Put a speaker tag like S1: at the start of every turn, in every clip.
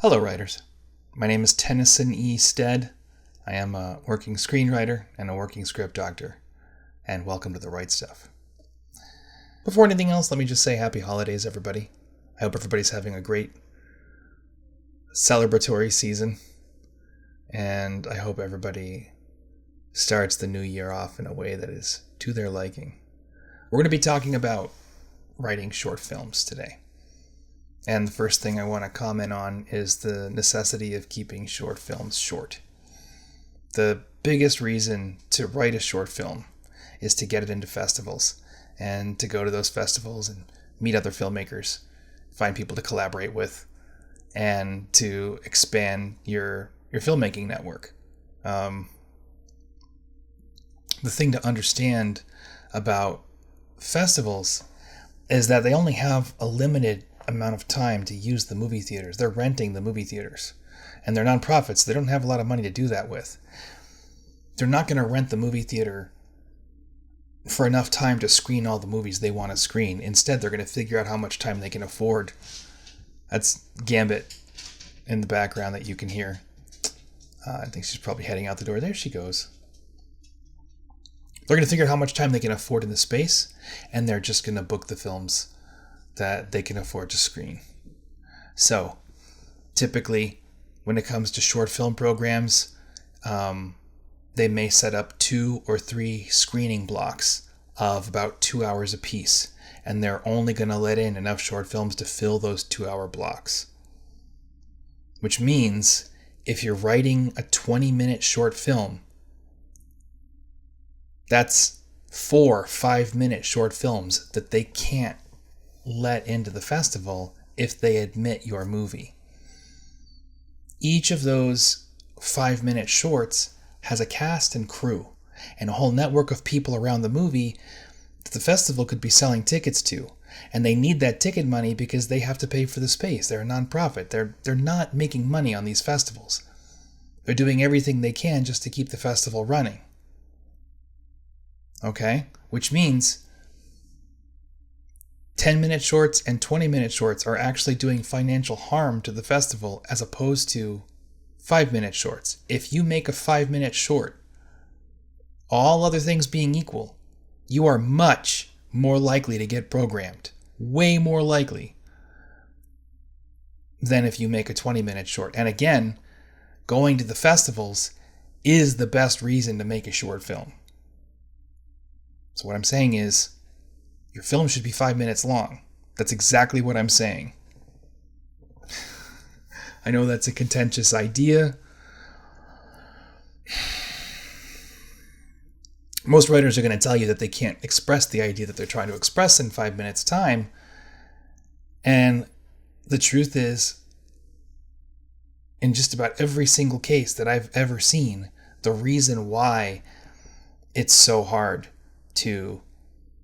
S1: Hello, writers. My name is Tennyson E. Stead. I am a working screenwriter and a working script doctor, and welcome to The Right Stuff. Before anything else, let me just say happy holidays, everybody. I hope everybody's having a great celebratory season, and I hope everybody starts the new year off in a way that is to their liking. We're going to be talking about writing short films today. And the first thing I want to comment on is the necessity of keeping short films short. The biggest reason to write a short film is to get it into festivals and to go to those festivals and meet other filmmakers, find people to collaborate with, and to expand your filmmaking network. The thing to understand about festivals is that they only have a limited amount of time to use the movie theaters. They're renting the movie theaters, and they're nonprofits. They don't have a lot of money to do that with. They're not going to rent the movie theater for enough time to screen all the movies they want to screen. Instead, they're going to figure out how much time they can afford. That's Gambit in the background that you can hear. I think she's probably heading out the door. There she goes. They're going to figure out how much time they can afford in the space, and they're just going to book the films that they can afford to screen. So, typically, when it comes to short film programs, they may set up 2 or 3 screening blocks of about 2 hours apiece, and they're only going to let in enough short films to fill those 2-hour blocks. Which means, if you're writing a 20-minute short film, that's 4 5-minute short films that they can't let into the festival if they admit your movie. Each of those 5-minute shorts has a cast and crew and a whole network of people around the movie that the festival could be selling tickets to. And they need that ticket money because they have to pay for the space. They're a nonprofit. They're not making money on these festivals. They're doing everything they can just to keep the festival running. Okay? Which means 10-minute shorts and 20-minute shorts are actually doing financial harm to the festival as opposed to 5-minute shorts. If you make a 5-minute short, all other things being equal, you are much more likely to get programmed. Way more likely than if you make a 20-minute short. And again, going to the festivals is the best reason to make a short film. So what I'm saying is, your film should be 5 minutes long. That's exactly what I'm saying. I know that's a contentious idea. Most writers are going to tell you that they can't express the idea that they're trying to express in 5 minutes' time. And the truth is, in just about every single case that I've ever seen, the reason why it's so hard to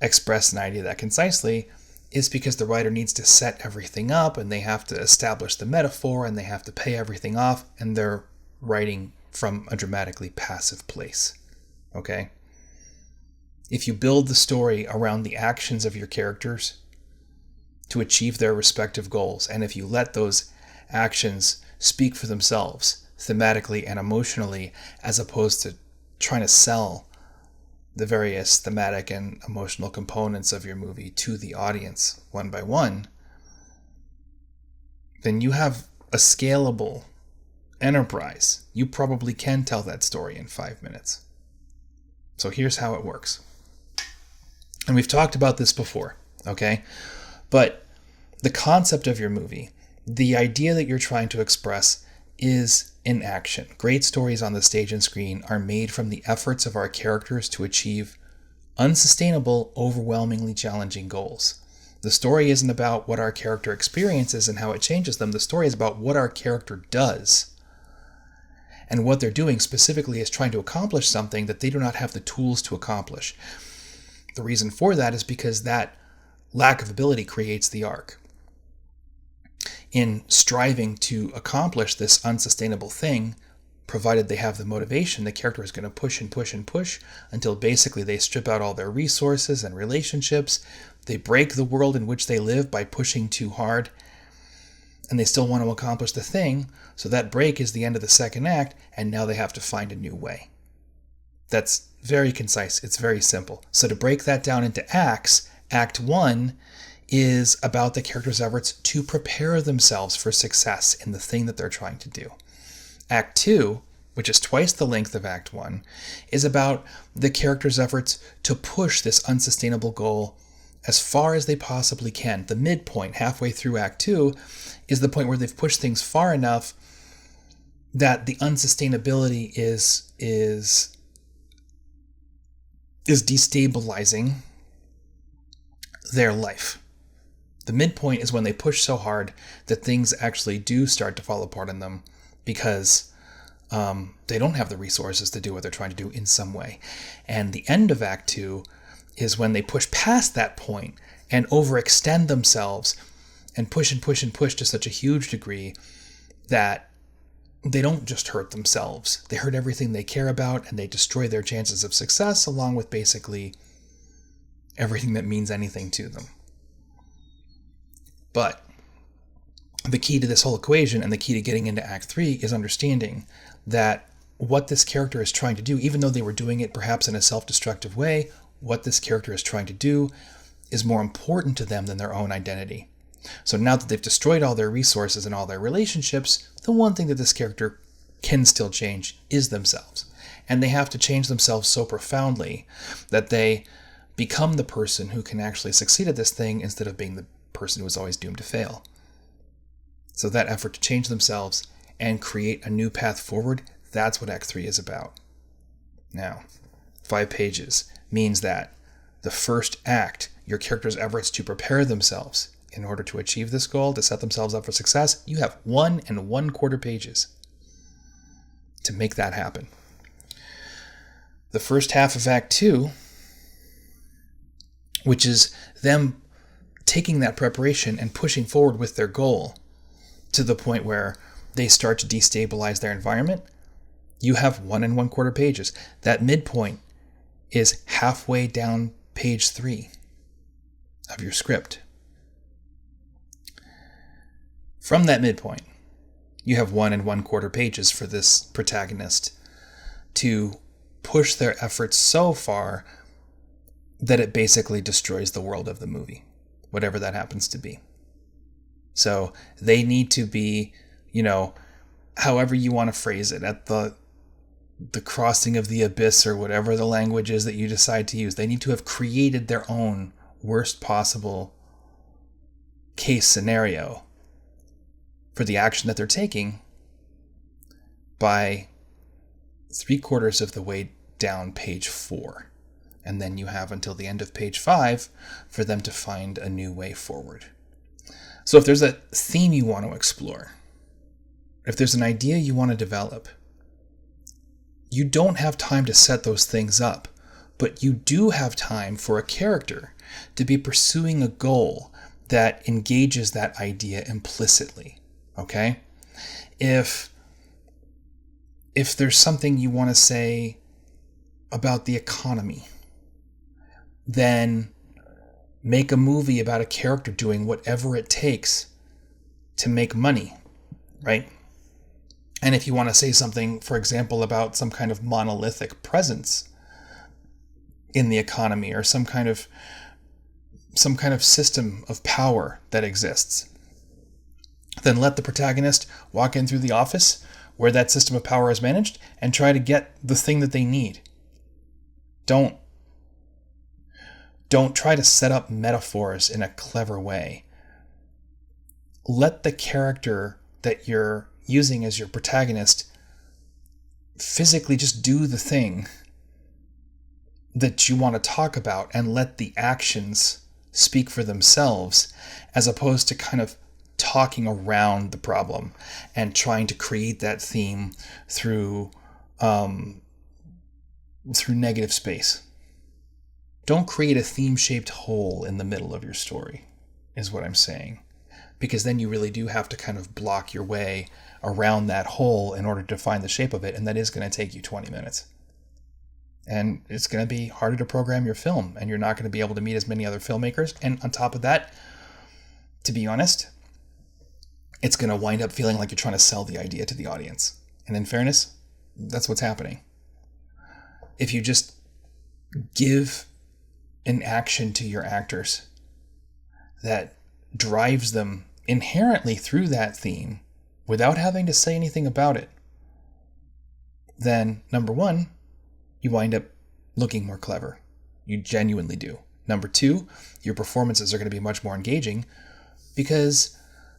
S1: express an idea that concisely is because the writer needs to set everything up, and they have to establish the metaphor, and they have to pay everything off, and they're writing from a dramatically passive place. Okay? If you build the story around the actions of your characters to achieve their respective goals, and if you let those actions speak for themselves thematically and emotionally, as opposed to trying to sell the various thematic and emotional components of your movie to the audience one by one, then you have a scalable enterprise. You probably can tell that story in 5 minutes. So here's how it works. And we've talked about this before, okay? But the concept of your movie, the idea that you're trying to express, is in action. Great stories on the stage and screen are made from the efforts of our characters to achieve unsustainable, overwhelmingly challenging goals. The story isn't about what our character experiences and how it changes them. The story is about what our character does. And what they're doing specifically is trying to accomplish something that they do not have the tools to accomplish. The reason for that is because that lack of ability creates the arc. In striving to accomplish this unsustainable thing, provided they have the motivation, the character is going to push and push and push until basically they strip out all their resources and relationships. They break the world in which they live by pushing too hard. and they still want to accomplish the thing, so that break is the end of the second act, and now they have to find a new way. That's very concise. It's very simple. So to break that down into acts, Act 1 is about the character's efforts to prepare themselves for success in the thing that they're trying to do. Act 2, which is twice the length of Act 1, is about the character's efforts to push this unsustainable goal as far as they possibly can. The midpoint, halfway through Act 2, is the point where they've pushed things far enough that the unsustainability is destabilizing their life. The midpoint is when they push so hard that things actually do start to fall apart on them because they don't have the resources to do what they're trying to do in some way. And the end of Act 2 is when they push past that point and overextend themselves and push and push and push to such a huge degree that they don't just hurt themselves. They hurt everything they care about, and they destroy their chances of success, along with basically everything that means anything to them. But the key to this whole equation, and the key to getting into Act 3, is understanding that what this character is trying to do, even though they were doing it perhaps in a self-destructive way, what this character is trying to do is more important to them than their own identity. So now that they've destroyed all their resources and all their relationships, the one thing that this character can still change is themselves. And they have to change themselves so profoundly that they become the person who can actually succeed at this thing instead of being the person who is always doomed to fail. So that effort to change themselves and create a new path forward, that's what Act 3 is about. Now, 5 pages means that the first act, your character's efforts to prepare themselves in order to achieve this goal, to set themselves up for success, you have 1 1/4 pages to make that happen. The first half of Act 2, which is them taking that preparation and pushing forward with their goal to the point where they start to destabilize their environment, you have 1 1/4 pages. That midpoint is halfway down page 3 of your script. From that midpoint, you have 1 1/4 pages for this protagonist to push their efforts so far that it basically destroys the world of the movie, whatever that happens to be. So they need to be, however you want to phrase it, at the crossing of the abyss, or whatever the language is that you decide to use. They need to have created their own worst possible case scenario for the action that they're taking by 3/4 of the way down page 4. And then you have until the end of page 5 for them to find a new way forward. So if there's a theme you want to explore, if there's an idea you want to develop, you don't have time to set those things up, but you do have time for a character to be pursuing a goal that engages that idea implicitly. Okay? If there's something you want to say about the economy, then make a movie about a character doing whatever it takes to make money, right? And if you want to say something, for example, about some kind of monolithic presence in the economy, or some kind of system of power that exists, then let the protagonist walk in through the office where that system of power is managed and try to get the thing that they need. Don't try to set up metaphors in a clever way. Let the character that you're using as your protagonist physically just do the thing that you want to talk about, and let the actions speak for themselves, as opposed to kind of talking around the problem and trying to create that theme through negative space. Don't create a theme-shaped hole in the middle of your story, is what I'm saying. Because then you really do have to kind of block your way around that hole in order to find the shape of it, and that is going to take you 20 minutes. And it's going to be harder to program your film, and you're not going to be able to meet as many other filmmakers. And on top of that, to be honest, it's going to wind up feeling like you're trying to sell the idea to the audience. And in fairness, that's what's happening. If you just give an action to your actors that drives them inherently through that theme without having to say anything about it, then number one, you wind up looking more clever. You genuinely do. Number two, your performances are going to be much more engaging because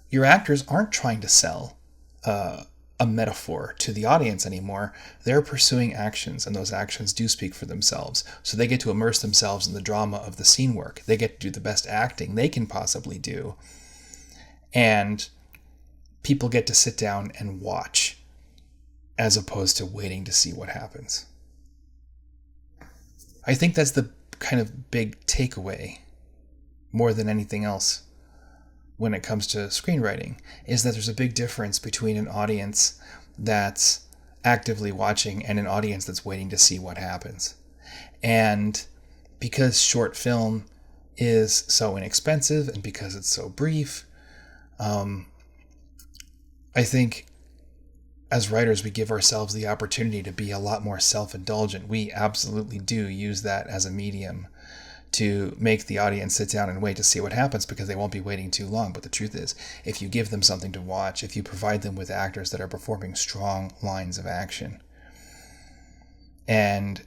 S1: your actors aren't trying to sell a metaphor to the audience anymore. They're pursuing actions, and those actions do speak for themselves. So they get to immerse themselves in the drama of the scene work. They get to do the best acting they can possibly do. And people get to sit down and watch as opposed to waiting to see what happens. I think that's the kind of big takeaway more than anything else when it comes to screenwriting, is that there's a big difference between an audience that's actively watching and an audience that's waiting to see what happens. And because short film is so inexpensive and because it's so brief, I think as writers, we give ourselves the opportunity to be a lot more self-indulgent. We absolutely do use that as a medium to make the audience sit down and wait to see what happens because they won't be waiting too long. But the truth is, if you give them something to watch, if you provide them with actors that are performing strong lines of action, and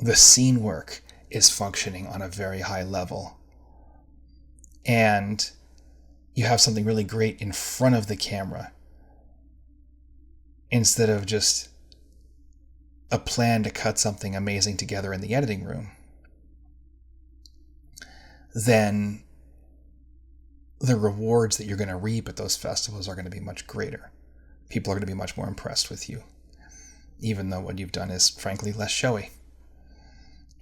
S1: the scene work is functioning on a very high level, and you have something really great in front of the camera, instead of just a plan to cut something amazing together in the editing room, then the rewards that you're going to reap at those festivals are going to be much greater. People are going to be much more impressed with you, even though what you've done is, frankly, less showy.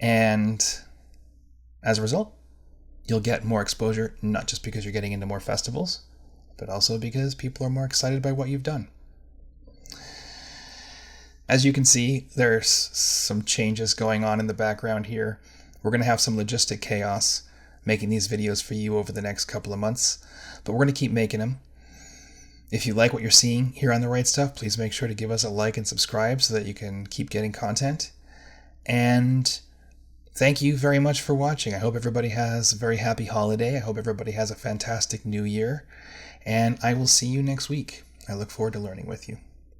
S1: And as a result, you'll get more exposure, not just because you're getting into more festivals, but also because people are more excited by what you've done. As you can see, there's some changes going on in the background here. We're going to have some logistic chaos making these videos for you over the next couple of months, but we're going to keep making them. If you like what you're seeing here on The Right Stuff, please make sure to give us a like and subscribe so that you can keep getting content. And thank you very much for watching. I hope everybody has a very happy holiday. I hope everybody has a fantastic new year. And I will see you next week. I look forward to learning with you.